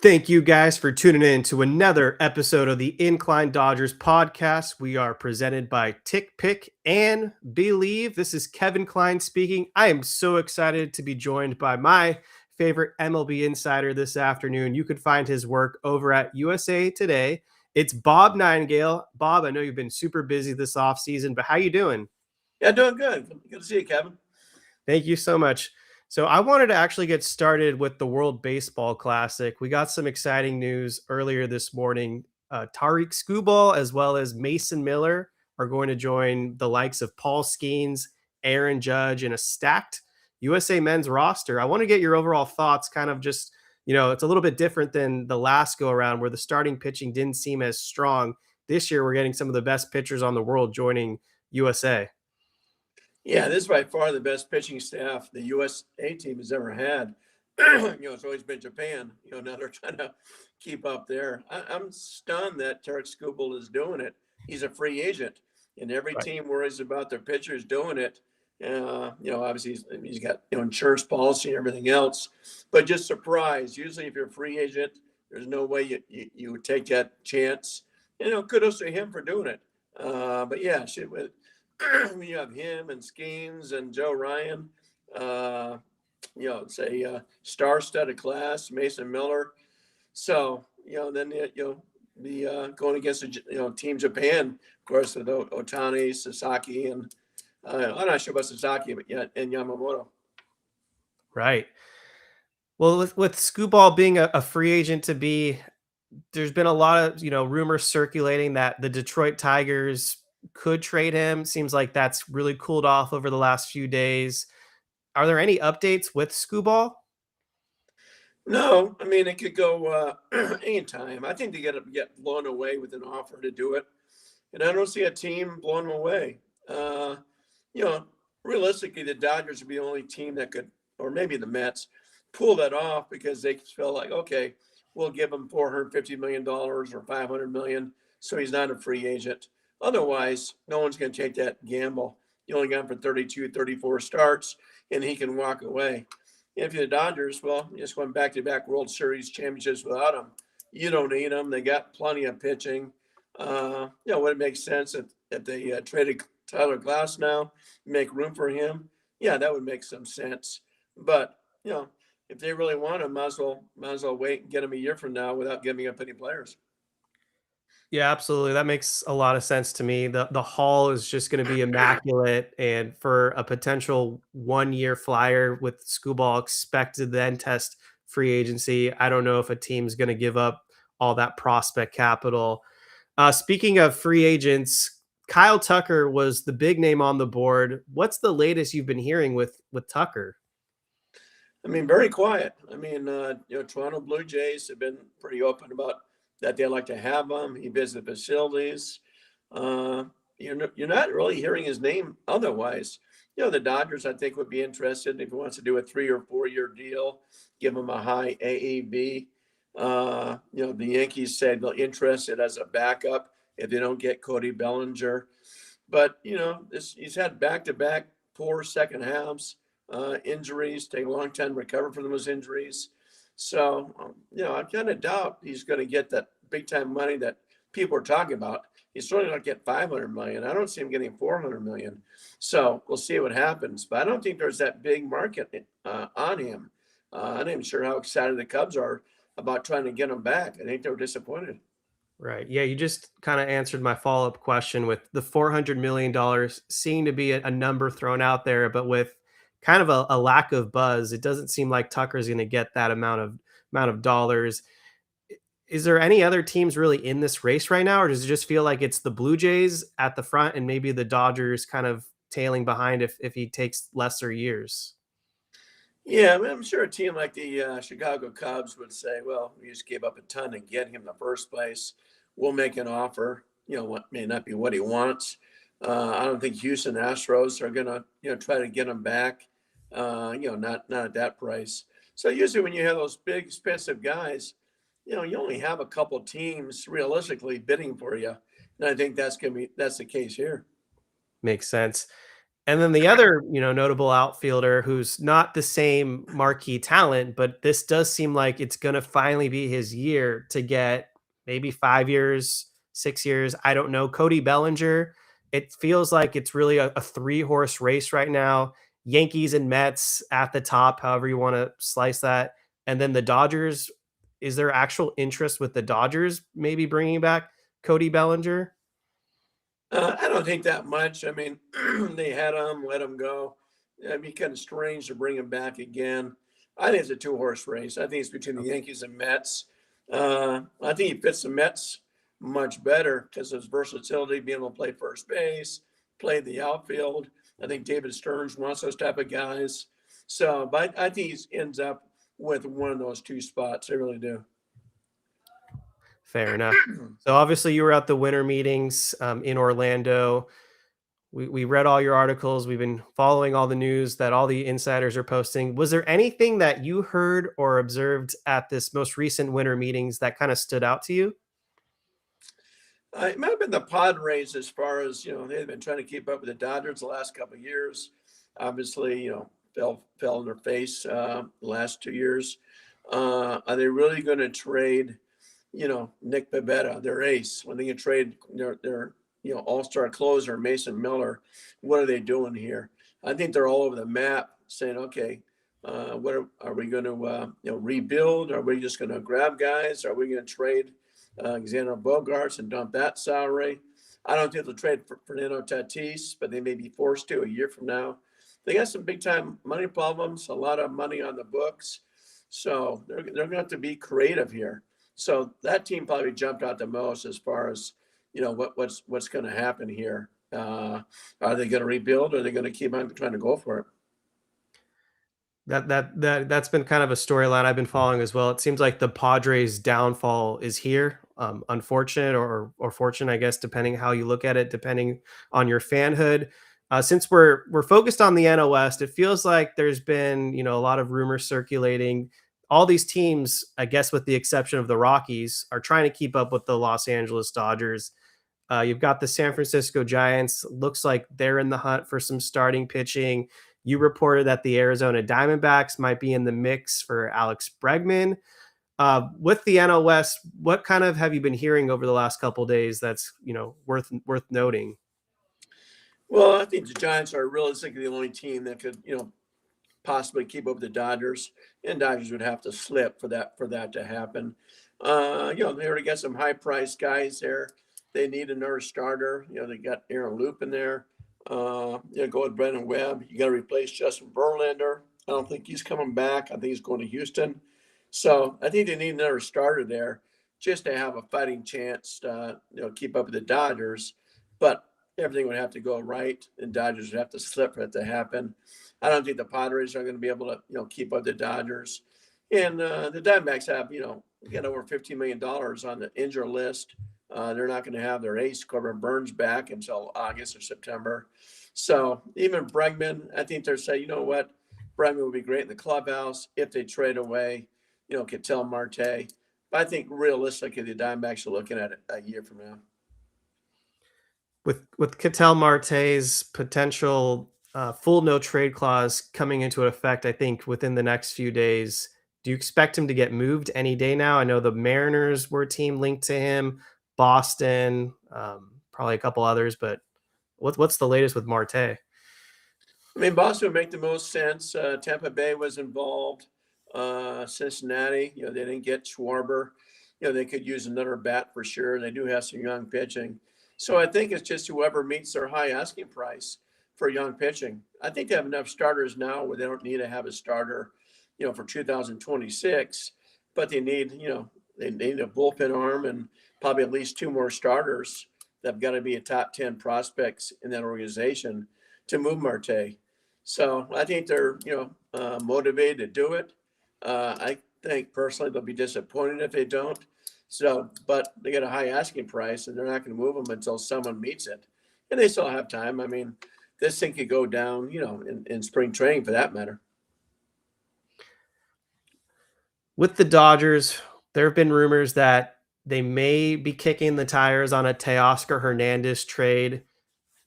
Thank you guys for tuning in to another episode of the Incline Dodgers podcast. We are presented by TickPick and BLEAV. This is Kevin Klein speaking. I am so excited to be joined by my favorite MLB insider this afternoon. You can find his work over at USA Today. It's Bob Nightengale. Bob, I know you've been super busy this offseason, but how you doing? Yeah, doing good. Good to see you, Kevin. Thank you so much. So I wanted to actually get started with the World Baseball Classic. We got some exciting news earlier this morning. Tarik Skubal as well as Mason Miller are going to join the likes of Paul Skeens, Aaron Judge in a stacked USA men's roster. I want to get your overall thoughts, kind of just, it's a little bit different than the last go around where the starting pitching didn't seem as strong. This year, we're getting some of the best pitchers on the world joining USA. Yeah, this is by far the best pitching staff the USA team has ever had. It's always been Japan. Now they're trying to keep up there. I'm stunned that Tarik Skubal is doing it. He's a free agent, and every Right. team worries about their pitchers doing it. Obviously he's got insurance policy and everything else, but just surprised. Usually, if you're a free agent, there's no way you would take that chance. Kudos to him for doing it. But yeah, shit with. When you have him and Skeens and Joe Ryan, it's a star-studded class, Mason Miller. So, then you'll be going against, Team Japan, of course, with Otani, Sasaki, and I'm not sure about Sasaki, but and Yamamoto. Right. Well, with Scooball being a free agent to be, there's been a lot of rumors circulating that the Detroit Tigers could trade him. Seems like that's really cooled off over the last few days. Are there any updates with Scooball? No, I mean it could go anytime. I think they get blown away with an offer to do it, and I don't see a team blowing them away. You know, Realistically, the Dodgers would be the only team that could, or maybe the Mets, pull that off because they feel like, okay, we'll give him $450 million or $500 million, so he's not a free agent. Otherwise, no one's going to take that gamble. You only got him for 32, 34 starts, and he can walk away. If you're the Dodgers, well, you just went back-to-back World Series championships without him. You don't need him. They got plenty of pitching. Would it make sense if they traded Tyler Glass now, make room for him? Yeah, that would make some sense. But if they really want him, might as well wait and get him a year from now without giving up any players. Yeah, absolutely. That makes a lot of sense to me. The haul is just going to be immaculate, and for a potential 1 year flyer with Scooball expected then test free agency, I don't know if a team's going to give up all that prospect capital. Speaking of free agents, Kyle Tucker was the big name on the board. What's the latest you've been hearing with Tucker? I mean, very quiet. I mean, Toronto Blue Jays have been pretty open about that they like to have him. He visits facilities. Uh, you're not really hearing his name otherwise. The Dodgers, I think, would be interested if he wants to do a 3 or 4 year deal, give him a high AAV. The Yankees said they're interested as a backup if they don't get Cody Bellinger. But, he's had back-to-back poor second halves, injuries, take a long time to recover from those injuries. So, I kind of doubt he's going to get that big-time money that people are talking about. He's certainly not get $500 million. I don't see him getting $400 million. So we'll see what happens. But I don't think there's that big market on him. I'm not even sure how excited the Cubs are about trying to get him back. I think they were disappointed. Right. Yeah, you just kind of answered my follow-up question with the $400 million seeming to be a number thrown out there, but with kind of a lack of buzz, it doesn't seem like Tucker's going to get that amount of dollars. Is there any other teams really in this race right now, or does it just feel like it's the Blue Jays at the front and maybe the Dodgers kind of tailing behind if he takes lesser years? Yeah, I mean, I'm sure a team like the Chicago Cubs would say, well, we just gave up a ton to get him in the first place. We'll make an offer, what may not be what he wants. I don't think Houston Astros are going to, try to get him back, not at that price. So usually when you have those big expensive guys, you only have a couple teams realistically bidding for you. And I think that's the case here. Makes sense. And then the other, notable outfielder who's not the same marquee talent, but this does seem like it's going to finally be his year to get maybe 5 years, 6 years. I don't know. Cody Bellinger, it feels like it's really a three-horse race right now. Yankees and Mets at the top, however you want to slice that. And then the Dodgers, is there actual interest with the Dodgers maybe bringing back Cody Bellinger? I don't think that much. I mean, they had him, let him go. It'd be kind of strange to bring him back again. I think it's a two-horse race. I think it's between the Yankees and Mets. I think he fits the Mets much better because of his versatility, being able to play first base, play the outfield. I think David Stearns wants those type of guys. So, but I think he ends up with one of those two spots. I really do. Fair enough. So obviously you were at the winter meetings in Orlando. We read all your articles. We've been following all the news that all the insiders are posting. Was there anything that you heard or observed at this most recent winter meetings that kind of stood out to you? It might have been the Padres as far as, they've been trying to keep up with the Dodgers the last couple of years. Obviously, fell in their face the last 2 years. Are they really going to trade, Nick Pivetta, their ace, when they can trade their all-star closer, Mason Miller? What are they doing here? I think they're all over the map saying, okay, what are we going to, rebuild? Are we just going to grab guys? Are we going to trade Xander Bogaerts and dump that salary? I don't think they'll trade for Fernando Tatis, but they may be forced to a year from now. They got some big time money problems, a lot of money on the books. So they're going to have to be creative here. So that team probably jumped out the most as far as, what's going to happen here. Are they going to rebuild, or are they going to keep on trying to go for it? That's been kind of a storyline I've been following as well. It seems like the Padres' downfall is here. Unfortunate or fortunate, I guess, depending how you look at it, depending on your fanhood. Since we're focused on the NL West, it feels like there's been a lot of rumors circulating. All these teams, I guess, with the exception of the Rockies, are trying to keep up with the Los Angeles Dodgers. You've got the San Francisco Giants. Looks like they're in the hunt for some starting pitching. You reported that the Arizona Diamondbacks might be in the mix for Alex Bregman. With the NL West, what kind of have you been hearing over the last couple of days that's worth noting? Well, I think the Giants are realistically the only team that could, possibly keep up with the Dodgers, and Dodgers would have to slip for that to happen. They already got some high priced guys there. They need another starter. They got Aaron Loop in there. Go with Brendan Webb. You got to replace Justin Verlander. I don't think he's coming back. I think he's going to Houston. So I think they need another starter there just to have a fighting chance to keep up with the Dodgers. But everything would have to go right, and Dodgers would have to slip for it to happen. I don't think the Padres are going to be able to keep up the Dodgers. And the Diamondbacks have got over $15 million on the injury list. They're not going to have their ace Corbin Burns back until August or September. So even Bregman, I think they're saying, what, Bregman would be great in the clubhouse if they trade away, Ketel Marte. But I think realistically, the Diamondbacks are looking at it a year from now. With Ketel Marte's potential full no trade clause coming into effect, I think within the next few days, do you expect him to get moved any day now? I know the Mariners were a team linked to him, Boston, probably a couple others, but what's the latest with Marte? I mean, Boston would make the most sense. Tampa Bay was involved. Cincinnati, they didn't get Schwarber. They could use another bat for sure. They do have some young pitching. So I think it's just whoever meets their high asking price for young pitching. I think they have enough starters now where they don't need to have a starter, for 2026, but they need a bullpen arm and probably at least two more starters that've got to be a top 10 prospects in that organization to move Marte. So I think they're, motivated to do it. I think personally they'll be disappointed if they don't. So, but they get a high asking price, and they're not going to move them until someone meets it. And they still have time. I mean, this thing could go down, in spring training for that matter. With the Dodgers, there have been rumors that they may be kicking the tires on a Teoscar Hernandez trade.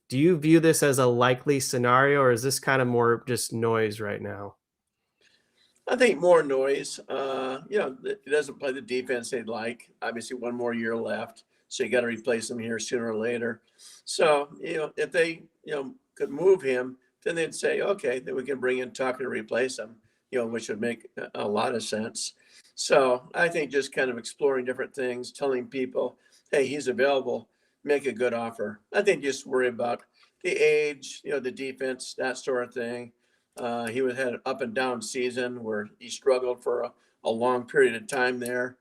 Do you view this as a likely scenario, or is this kind of more just noise right now? I think more noise. He doesn't play the defense they'd like. Obviously, one more year left, so you got to replace him here sooner or later. So, if they, could move him, then they'd say, okay, then we can bring in Tucker to replace him, which would make a lot of sense. So, I think just kind of exploring different things, telling people, hey, he's available, make a good offer. I think just worry about the age, the defense, that sort of thing. He had an up and down season where he struggled for a long period of time there,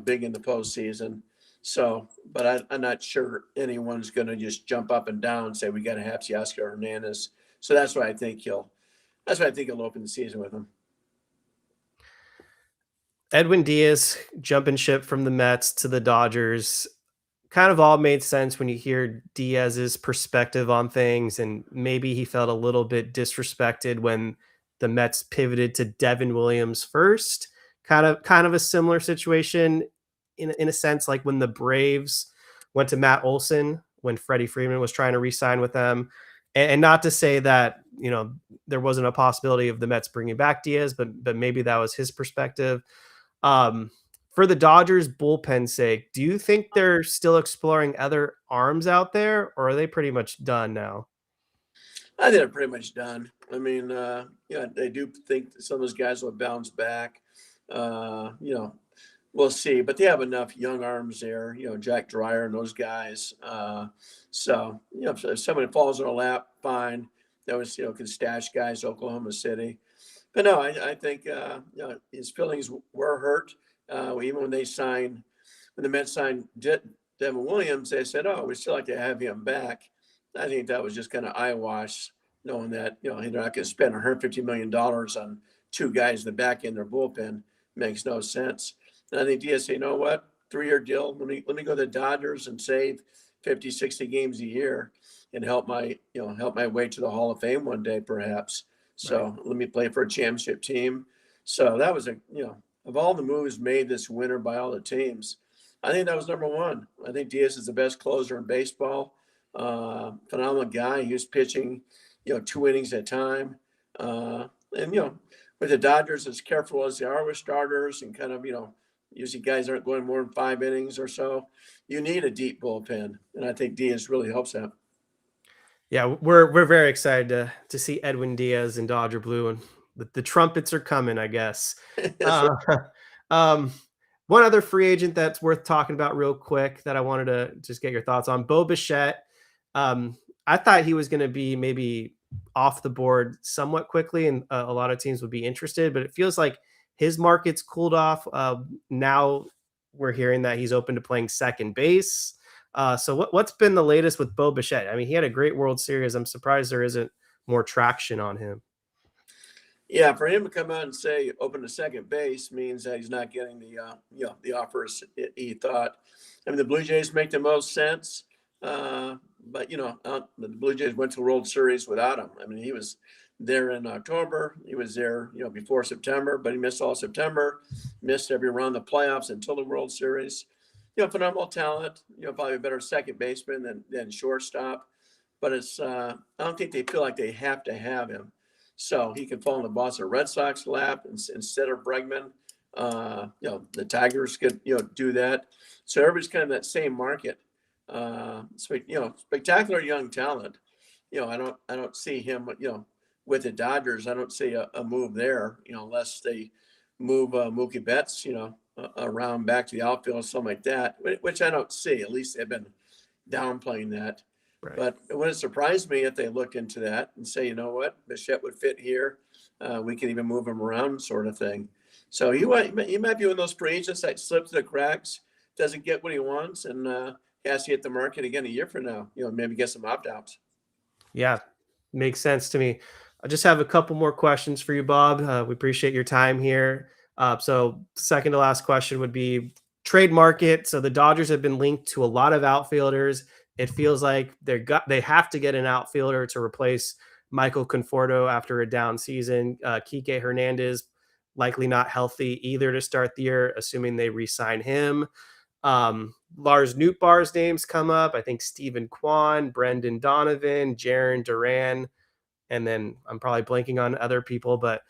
big in the postseason. So, but I'm not sure anyone's going to just jump up and down and say we got to have Teoscar Hernandez. So that's why I think he'll open the season with him. Edwin Diaz jumping ship from the Mets to the Dodgers kind of all made sense when you hear Diaz's perspective on things, and maybe he felt a little bit disrespected when the Mets pivoted to Devin Williams first. Kind of a similar situation in a sense, like when the Braves went to Matt Olson when Freddie Freeman was trying to re-sign with them. And not to say that there wasn't a possibility of the Mets bringing back Diaz, but maybe that was his perspective. Um, for the Dodgers bullpen sake, do you think they're still exploring other arms out there, or are they pretty much done now? I think they're pretty much done. I mean, they do think that some of those guys will bounce back. Uh, you know, we'll see, but they have enough young arms there. Jack Dreyer and those guys. So if somebody falls in our lap, fine. That was can stash guys, Oklahoma City. But no, I think his feelings were hurt. Even when the Mets signed Devin Williams, they said, "Oh, we still like to have him back." I think that was just kind of eyewash, knowing that they're not going to spend $150 million on two guys in the back end of their bullpen. Makes no sense. And I think Diaz say, you know what, 3-year deal. Let me go to the Dodgers and save 50, 60 games a year and help my way to the Hall of Fame one day, perhaps. Right. So let me play for a championship team. So that was of all the moves made this winter by all the teams, I think that was number one. I think Diaz is the best closer in baseball. Phenomenal guy. He was pitching, 2 innings at a time. And with the Dodgers, as careful as they are with starters and kind of, usually guys aren't going more than 5 innings or so. You need a deep bullpen, and I think Diaz really helps that. Yeah, we're very excited to see Edwin Diaz in Dodger blue, and the trumpets are coming, I guess. That's right. Uh, um, one other free agent that's worth talking about real quick that I wanted to just get your thoughts on, Bo Bichette. Um, I thought he was going to be maybe off the board somewhat quickly, and a lot of teams would be interested, but it feels like his market's cooled off. Now we're hearing that he's open to playing second base. So what's been the latest with Bo Bichette? I mean, he had a great World Series. I'm surprised there isn't more traction on him. Yeah, for him to come out and say open to second base means that he's not getting the offers he thought. I mean, the Blue Jays make the most sense, but the Blue Jays went to the World Series without him. I mean, he was there in October. He was there, before September, but he missed all September, missed every round of the playoffs until the World Series. Phenomenal talent. Probably a better second baseman than shortstop, but I don't think they feel like they have to have him. So he can fall in the Boston Red Sox lap instead of Bregman. The Tigers could, do that. So everybody's kind of that same market. Spectacular young talent. I don't see him, with the Dodgers. I don't see a move there, unless they move Mookie Betts, around back to the outfield or something like that, which I don't see. At least they've been downplaying that. Right. But it wouldn't surprise me if they looked into that and say, you know what, Bichette would fit here. We can even move him around, sort of thing. So he might be one of those free agents that slips through the cracks, doesn't get what he wants, and has to hit the market again a year from now. Maybe get some opt-outs. Yeah, makes sense to me. I just have a couple more questions for you, Bob. We appreciate your time here. So, second to last question would be trade market. So the Dodgers have been linked to a lot of outfielders. It feels like they have to get an outfielder to replace Michael Conforto after a down season. Kike Hernandez likely not healthy either to start the year, assuming they re-sign him. Lars Nootbaar's names come up. I think Stephen Kwan, Brendan Donovan, Jaron Duran, and then I'm probably blanking on other people, but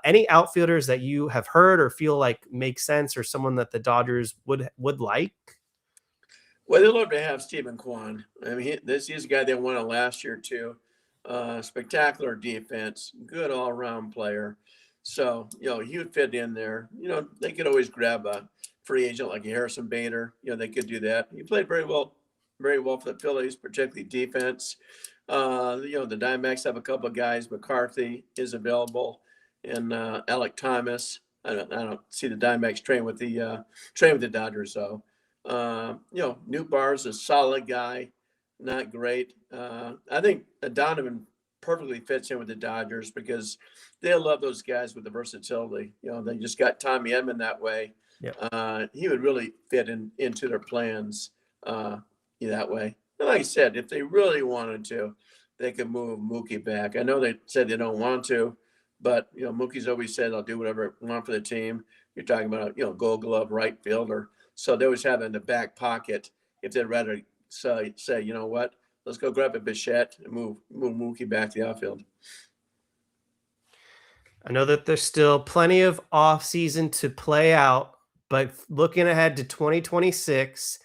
any outfielders that you have heard or feel like make sense, or someone that the Dodgers would like? Well, they love to have Stephen Kwan. I mean, he's a guy that won it last year too. Spectacular defense, good all-around player. So he would fit in there. They could always grab a free agent like Harrison Bader. They could do that. He played very well for the Phillies, particularly defense. The Diamondbacks have a couple of guys. McCarthy is available, and Alec Thomas. I don't see the Diamondbacks train with the Dodgers though. Nootbaar is a solid guy, not great. I think Donovan perfectly fits in with the Dodgers because they love those guys with the versatility. They just got Tommy Edman that way. Yep. He would really fit into their plans that way. And like I said, if they really wanted to, they could move Mookie back. I know they said they don't want to, but Mookie's always said, "I'll do whatever I want for the team." You're talking about Gold Glove right fielder. So they always have it in the back pocket if they'd rather say, you know what, let's go grab a Bichette and move Mookie back to the outfield. I know that there's still plenty of offseason to play out, but looking ahead to 2026,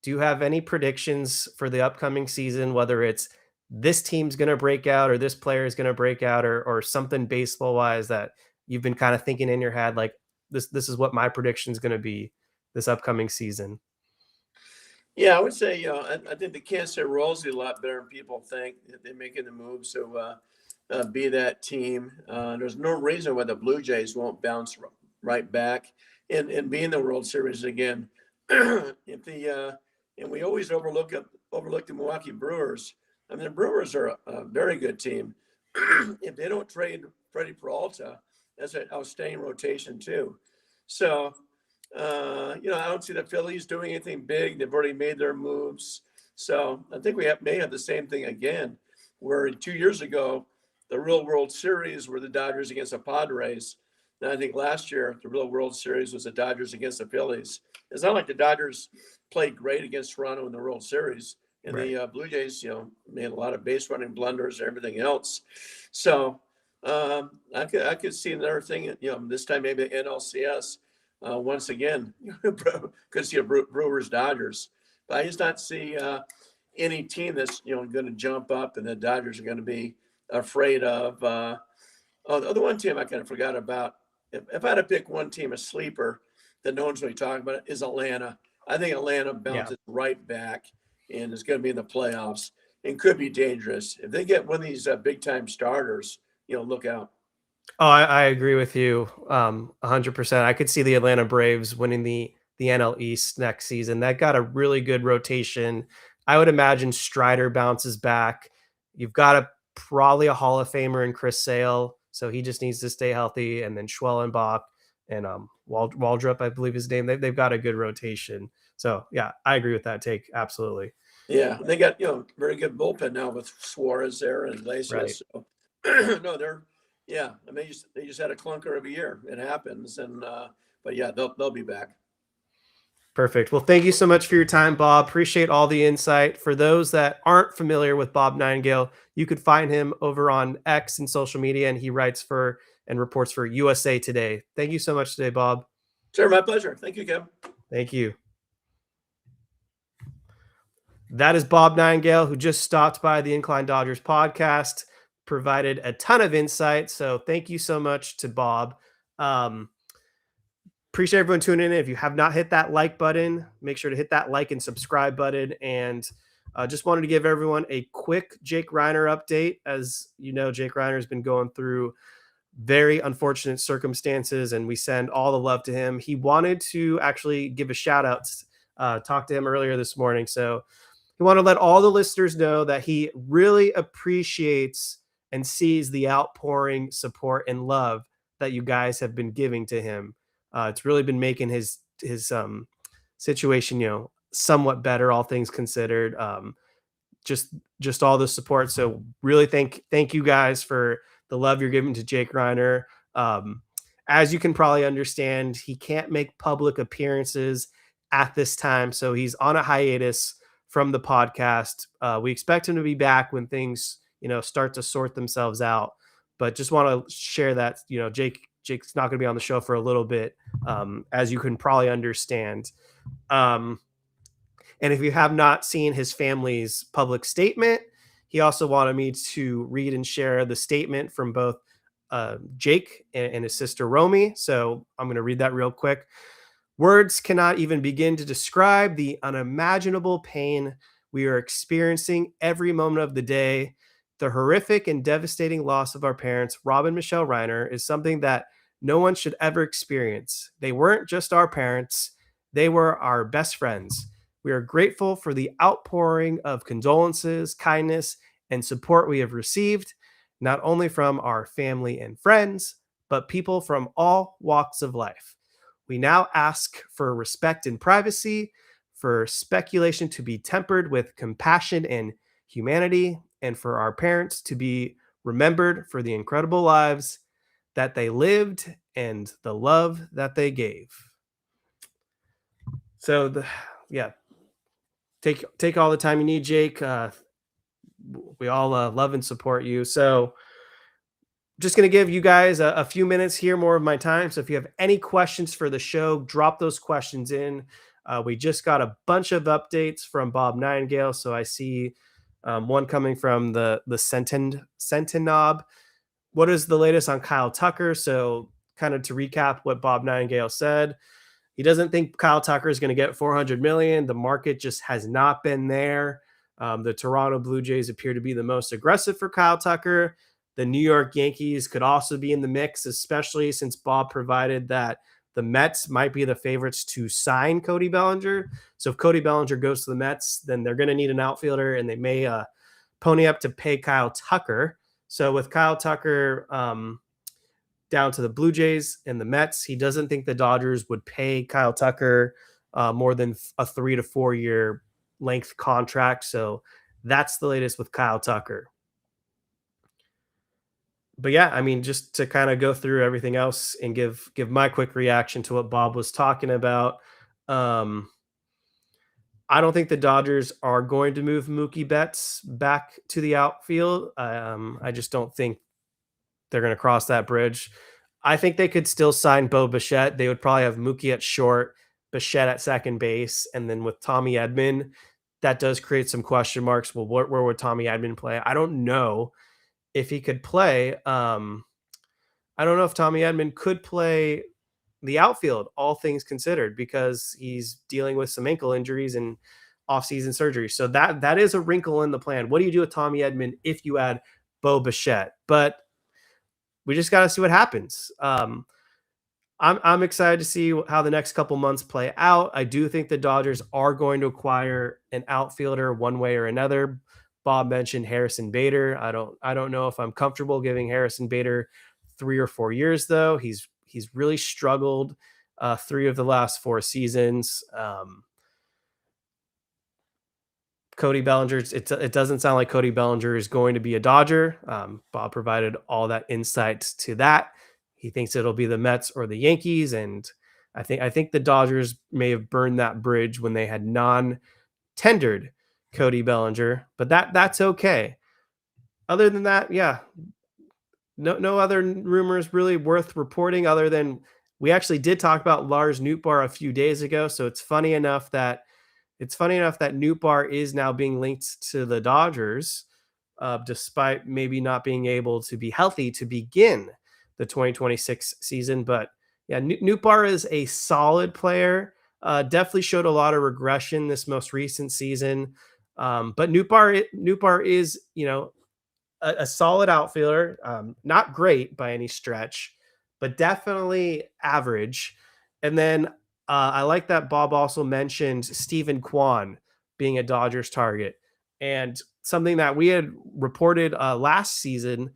do you have any predictions for the upcoming season, whether it's this team's going to break out or this player is going to break out, or something baseball wise that you've been kind of thinking in your head, like this is what my prediction is going to be this upcoming season? Yeah, I would say, I think the Kansas City Royals do a lot better than people think. They're making the move, so be that team. There's no reason why the Blue Jays won't bounce right back and be in the World Series again. And we always overlook the Milwaukee Brewers. I mean, the Brewers are a very good team. If they don't trade Freddie Peralta, that's an outstanding rotation too. So, I don't see the Phillies doing anything big. They've already made their moves. So I think may have the same thing again, where 2 years ago, the real World Series were the Dodgers against the Padres. And I think last year, the real World Series was the Dodgers against the Phillies. It's not like the Dodgers played great against Toronto in the World Series. And Right. the Blue Jays, made a lot of base running blunders and everything else. So I could see another thing, this time maybe the NLCS. Once again, could see a Brewers Dodgers, but I just not see any team that's going to jump up and the Dodgers are going to be afraid of. The one team I kind of forgot about. If I had to pick one team, a sleeper that no one's really talking about, is Atlanta. I think Atlanta bounces right back and is going to be in the playoffs and could be dangerous if they get one of these big time starters. Look out. Oh, I agree with you 100%. I could see the Atlanta Braves winning the NL East next season. That got a really good rotation. I would imagine Strider bounces back. You've got probably a Hall of Famer in Chris Sale, so he just needs to stay healthy. And then Schwellenbach and Waldrop, I believe his name. They've got a good rotation. So yeah, I agree with that take. Absolutely. Yeah, they got very good bullpen now with Suarez there and Iglesias. Right. So no, I mean they just had a clunker of a year. It happens, and but yeah, they'll be back. Perfect. Well, thank you so much for your time, Bob. Appreciate all the insight. For those that aren't familiar with Bob Nightengale, you could find him over on X and social media, and he writes for and reports for USA Today. Thank you so much today, Bob. Sure, my pleasure. Thank you, Kevin. Thank you. That is Bob Nightengale, who just stopped by the Incline Dodgers podcast, provided a ton of insight. So thank you so much to Bob. Appreciate everyone tuning in. If you have not hit that like button, make sure to hit that like and subscribe button. And just wanted to give everyone a quick Jake Reiner update. As you know, Jake Reiner has been going through very unfortunate circumstances, and we send all the love to him. He wanted to actually give a shout out, talk to him earlier this morning. So he wanted to let all the listeners know that he really appreciates and sees the outpouring support and love that you guys have been giving to him. It's really been making his situation, somewhat better, all things considered. Just all the support. So really thank you guys for the love you're giving to Jake Reiner. As you can probably understand, he can't make public appearances at this time. So he's on a hiatus from the podcast. We expect him to be back when things, start to sort themselves out. But just want to share that, Jake's not going to be on the show for a little bit, as you can probably understand. And if you have not seen his family's public statement, he also wanted me to read and share the statement from both Jake and his sister Romy. So I'm going to read that real quick. Words cannot even begin to describe the unimaginable pain we are experiencing every moment of the day. The horrific and devastating loss of our parents, Rob and Michelle Reiner, is something that no one should ever experience. They weren't just our parents, they were our best friends. We are grateful for the outpouring of condolences, kindness, and support we have received, not only from our family and friends, but people from all walks of life. We now ask for respect and privacy, for speculation to be tempered with compassion and humanity, and for our parents to be remembered for the incredible lives that they lived and the love that they gave. So, yeah, take all the time you need, Jake. We all love and support you. So, just going to give you guys a few minutes here, more of my time. So if you have any questions for the show, drop those questions in. We just got a bunch of updates from Bob Nightengale. So I see one coming from the Sentinob. What is the latest on Kyle Tucker? So kind of to recap what Bob Nightengale said, he doesn't think Kyle Tucker is going to get $400 million. The market just has not been there. The Toronto Blue Jays appear to be the most aggressive for Kyle Tucker. The New York Yankees could also be in the mix, especially since Bob provided that the Mets might be the favorites to sign Cody Bellinger. So if Cody Bellinger goes to the Mets, then they're going to need an outfielder, and they may pony up to pay Kyle Tucker. So with Kyle Tucker down to the Blue Jays and the Mets, he doesn't think the Dodgers would pay Kyle Tucker more than a 3 to 4 year length contract. So that's the latest with Kyle Tucker. But yeah, I mean, just to kind of go through everything else and give my quick reaction to what Bob was talking about. I don't think the Dodgers are going to move Mookie Betts back to the outfield. I just don't think they're going to cross that bridge. I think they could still sign Bo Bichette. They would probably have Mookie at short, Bichette at second base, and then with Tommy Edwin, that does create some question marks. Well, where would Tommy Edwin play? I don't know if he could play. I don't know if Tommy Edwin could play the outfield, all things considered, because he's dealing with some ankle injuries and offseason surgery. So that is a wrinkle in the plan. What do you do with Tommy Edwin if you add Bo Bichette? But we just got to see what happens. I'm excited to see how the next couple months play out. I do think the Dodgers are going to acquire an outfielder one way or another. Bob mentioned Harrison Bader. I don't know if I'm comfortable giving Harrison Bader 3 or 4 years, though. He's really struggled 3 of the last 4 seasons. Cody Bellinger, it doesn't sound like Cody Bellinger is going to be a Dodger. Bob provided all that insight to that. He thinks it'll be the Mets or the Yankees, and I think the Dodgers may have burned that bridge when they had non-tendered Cody Bellinger, but that's okay. Other than that, yeah, no other rumors really worth reporting other than we actually did talk about Lars Nootbaar a few days ago. So it's funny enough that Nootbaar is now being linked to the Dodgers, despite maybe not being able to be healthy to begin the 2026 season. But yeah, Nootbaar is a solid player. Definitely showed a lot of regression this most recent season. But Nootbaar is, a solid outfielder. Not great by any stretch, but definitely average. And then I like that Bob also mentioned Stephen Kwan being a Dodgers target. And something that we had reported last season,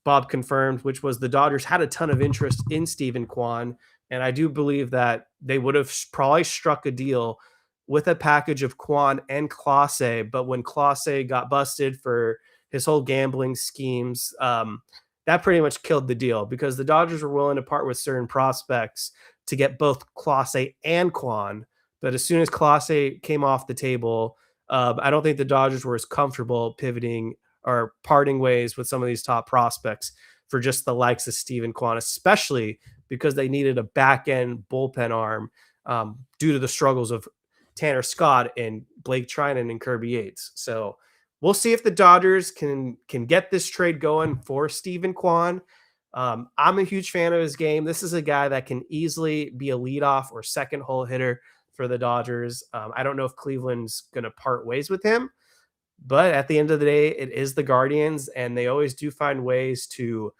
Bob confirmed, which was the Dodgers had a ton of interest in Stephen Kwan. And I do believe that they would have probably struck a deal with a package of Kwan and Clase. But when Clase got busted for his whole gambling schemes, that pretty much killed the deal because the Dodgers were willing to part with certain prospects to get both Clase and Kwan, But as soon as Clase came off the table, I don't think the Dodgers were as comfortable pivoting or parting ways with some of these top prospects for just the likes of Steven Kwan, especially because they needed a back end bullpen arm due to the struggles of Tanner Scott and Blake Trinan and Kirby Yates. So we'll see if the Dodgers can get this trade going for Steven Kwan. I'm a huge fan of his game. This is a guy that can easily be a leadoff or second hole hitter for the Dodgers. I don't know if Cleveland's going to part ways with him, but at the end of the day, it is the Guardians, and they always do find ways to,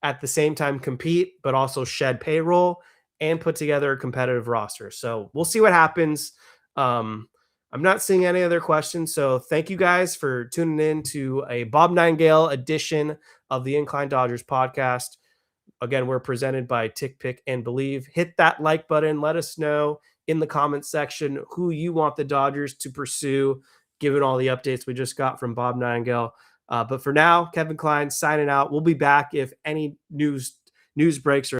at the same time, compete, but also shed payroll and put together a competitive roster. So we'll see what happens. I'm not seeing any other questions. So thank you guys for tuning in to a Bob Nightengale edition of the Incline Dodgers podcast. Again, we're presented by TickPick and BLEAV. Hit that like button. Let us know in the comments section who you want the Dodgers to pursue, given all the updates we just got from Bob Nightengale. But for now, Kevin Klein signing out. We'll be back if any news breaks or